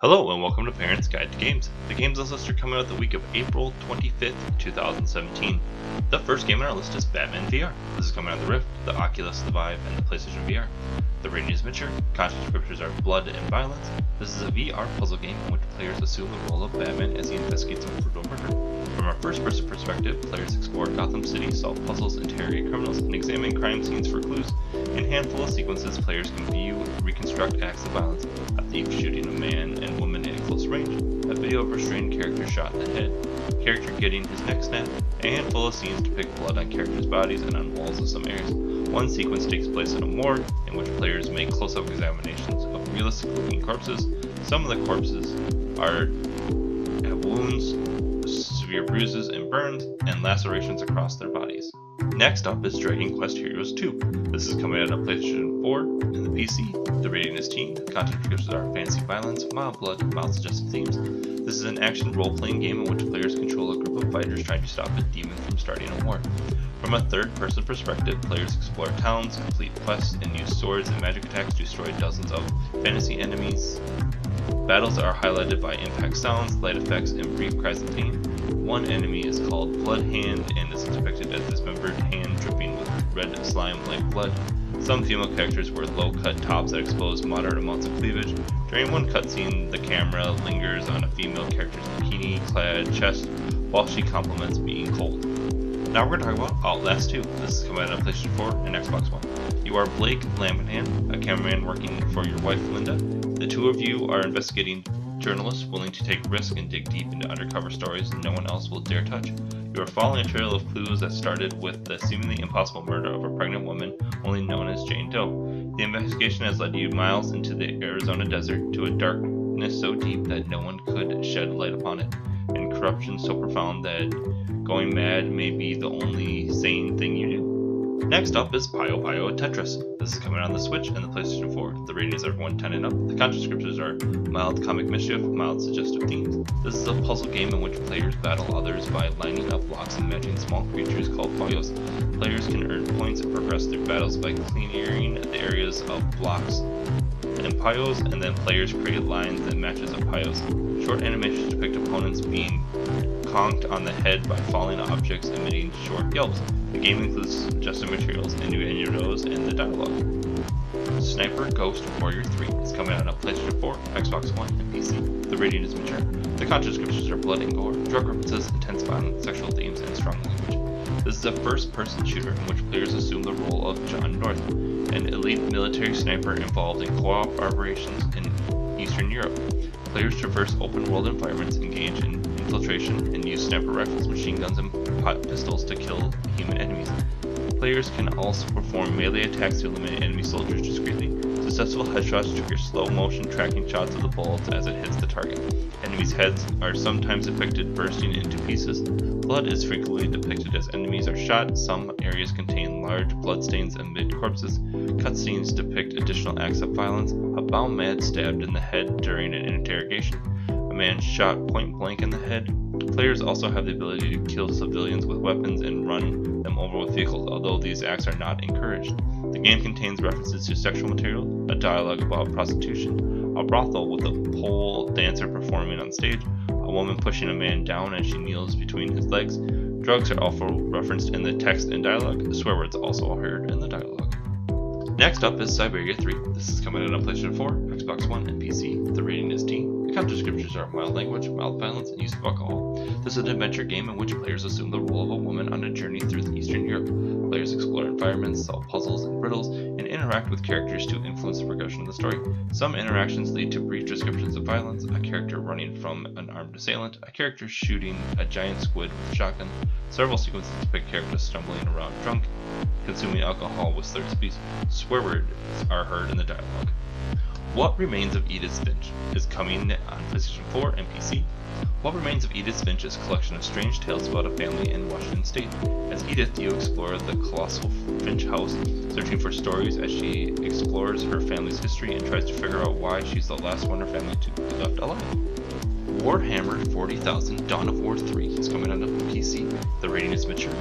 Hello and welcome to Parents Guide to Games. The games on this list are coming out the week of April 25th, 2017. The first game on our list is Batman VR. This is coming out of the Rift, the Oculus, the Vive, and the PlayStation VR. The rating is mature, content descriptors are blood and violence. This is a VR puzzle game in which players assume the role of Batman as he investigates a brutal murder. From a first-person perspective, players explore Gotham City, solve puzzles, interrogate criminals, and examine crime scenes for clues. In a handful of sequences, players can view and reconstruct acts of violence, a thief shooting a man and woman at close range, a video of restrained character shot in the head, character getting his neck snapped, a handful of scenes depict blood on characters' bodies and on walls of some areas. One sequence takes place in a morgue, in which players make close-up examinations of realistic-looking corpses. Some of the corpses have wounds, severe bruises and burns, and lacerations across their bodies. Next up is Dragon Quest Heroes 2. This is coming out on PlayStation 4 and the PC. The rating is teen. Content descriptions are fantasy violence, mild blood, mild suggestive themes. This is an action role-playing game in which players control a group of fighters trying to stop a demon from starting a war. From a third-person perspective, players explore towns, complete quests, and use swords and magic attacks to destroy dozens of fantasy enemies. Battles are highlighted by impact sounds, light effects, and brief cries of pain. One enemy is called Blood Hand and is depicted as dismembered hand dripping with red slime like blood. Some female characters wear low-cut tops that expose moderate amounts of cleavage. During one cutscene, the camera lingers on a female character's bikini-clad chest while she compliments being cold. Now we're going to talk about Outlast 2. This is coming out on PlayStation 4 and Xbox One. You are Blake Laminahan, a cameraman working for your wife Linda. The two of you are investigating journalists willing to take risks and dig deep into undercover stories no one else will dare touch. You are following a trail of clues that started with the seemingly impossible murder of a pregnant woman only known as Jane Doe. The investigation has led you miles into the Arizona desert to a darkness so deep that no one could shed light upon it, and corruption so profound that going mad may be the only sane thing you do. Next up is Puyo Tetris. This is coming on the Switch and the PlayStation 4. The ratings are 110 and up. The content descriptors are mild comic mischief, mild suggestive themes. This is a puzzle game in which players battle others by lining up blocks and matching small creatures called Puyos. Players can earn points and progress through battles by clearing the areas of blocks and Puyos, and then players create lines and matches of Puyos. Short animations depict opponents being conked on the head by falling objects emitting short yelps. The game includes suggested materials, innuendos, and the dialogue. Sniper Ghost Warrior 3 is coming out on PlayStation 4, Xbox One, and PC. The rating is mature. The content descriptions are blood and gore, drug references, intense violence, sexual themes, and strong language. This is a first-person shooter in which players assume the role of John North, an elite military sniper involved in co-op operations in Eastern Europe. Players traverse open-world environments, engage in infiltration, and use sniper rifles, machine guns, and pistols to kill human enemies. Players can also perform melee attacks to eliminate enemy soldiers discreetly. Successful headshots trigger slow-motion tracking shots of the bullets as it hits the target. Enemies' heads are sometimes depicted bursting into pieces. Blood is frequently depicted as enemies are shot. Some areas contain large bloodstains amid corpses. Cutscenes depict additional acts of violence. A bound man stabbed in the head during an interrogation. A man shot point blank in the head. Players also have the ability to kill civilians with weapons and run them over with vehicles, although these acts are not encouraged. The game contains references to sexual material, a dialogue about prostitution, a brothel with a pole dancer performing on stage, a woman pushing a man down as she kneels between his legs. Drugs are also referenced in the text and dialogue. Swear words also are heard in the dialogue. Next up is Syberia 3. This is coming out on PlayStation 4, Xbox One, and PC. The rating is teen. The content descriptions are mild language, mild violence, and use of alcohol. This is an adventure game in which players assume the role of a woman on a journey through Eastern Europe. Players explore environments, solve puzzles and riddles, and interact with characters to influence the progression of the story. Some interactions lead to brief descriptions of violence, a character running from an armed assailant, a character shooting a giant squid with a shotgun. Several sequences depict characters stumbling around drunk, consuming alcohol with third speech. Swear words are heard in the dialogue. What Remains of Edith Finch is coming on PlayStation 4 and PC. What Remains of Edith Finch is a collection of strange tales about a family in Washington State. As Edith, you explore the colossal Finch house, searching for stories as she explores her family's history and tries to figure out why she's the last one in her family to be left alive. Warhammer 40,000 Dawn of War 3 is coming out on PC. The rating is mature.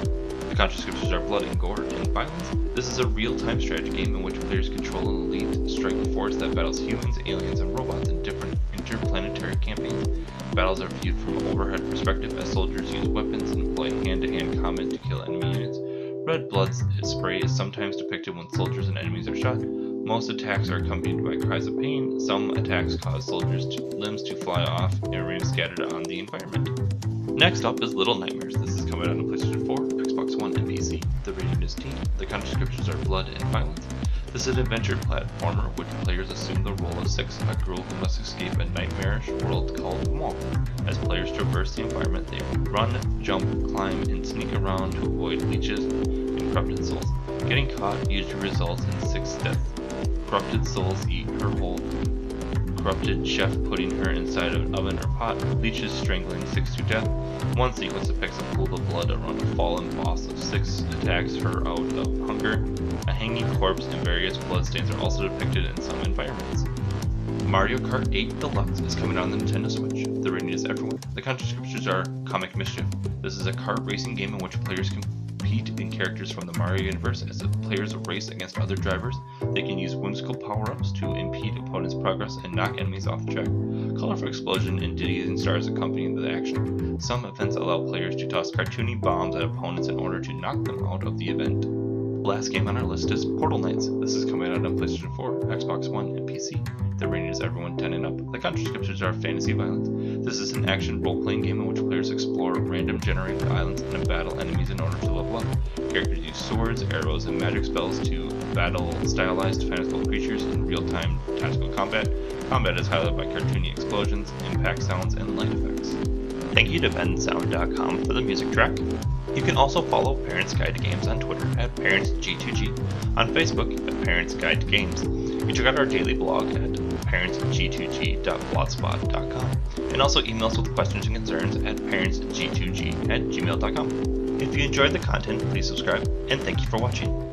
The content descriptions are blood and gore and violence. This is a real-time strategy game in which players control an elite strike force that battles humans, aliens, and robots in different interplanetary campaign. Battles are viewed from an overhead perspective as soldiers use weapons and employ hand-to-hand combat to kill enemy units. Red blood spray is sometimes depicted when soldiers and enemies are shot. Most attacks are accompanied by cries of pain. Some attacks cause soldiers' limbs to fly off and remain scattered on the environment. Next up is Little Nightmares. This is coming out on PlayStation 4, Xbox One, and PC. The rating is teen. The content descriptions are blood and violence. This is an adventure platformer which players assume the role of Six, a girl who must escape a nightmarish world called Mall. As players traverse the environment, they run, jump, climb, and sneak around to avoid leeches and corrupted souls. Getting caught usually results in Six's death. Corrupted souls eat her whole. Corrupted chef putting her inside of an oven or pot. Leeches strangling Six to death. One sequence depicts a pool of blood around a fallen boss of Six attacks her out of hunger. A hanging corpse and various bloodstains are also depicted in some environments. Mario Kart 8 Deluxe is coming on the Nintendo Switch. The rating is everyone. The content descriptions are Comic Mischief. This is a kart racing game in which players compete in characters from the Mario universe. As the players race against other drivers, they can use whimsical power-ups to impede opponents' progress and knock enemies off track. Colorful explosion and dizzying stars accompany the action. Some events allow players to toss cartoony bombs at opponents in order to knock them out of the event. The last game on our list is Portal Knights. This is coming out on PlayStation 4, Xbox One, and PC. The rating is everyone 10 and up. The content descriptions are fantasy violence. This is an action role-playing game in which players explore random generated islands and battle enemies in order to level up. Characters use swords, arrows, and magic spells to battle stylized fantastical creatures in real-time tactical combat. Combat is highlighted by cartoony explosions, impact sounds, and light effects. Thank you to bensound.com for the music track. You can also follow Parents Guide to Games on Twitter at ParentsG2G, on Facebook at Parents Guide to Games. You check out our daily blog at parentsg2g.blogspot.com, and also email us with questions and concerns at parentsg2g@gmail.com. If you enjoyed the content, please subscribe, and thank you for watching.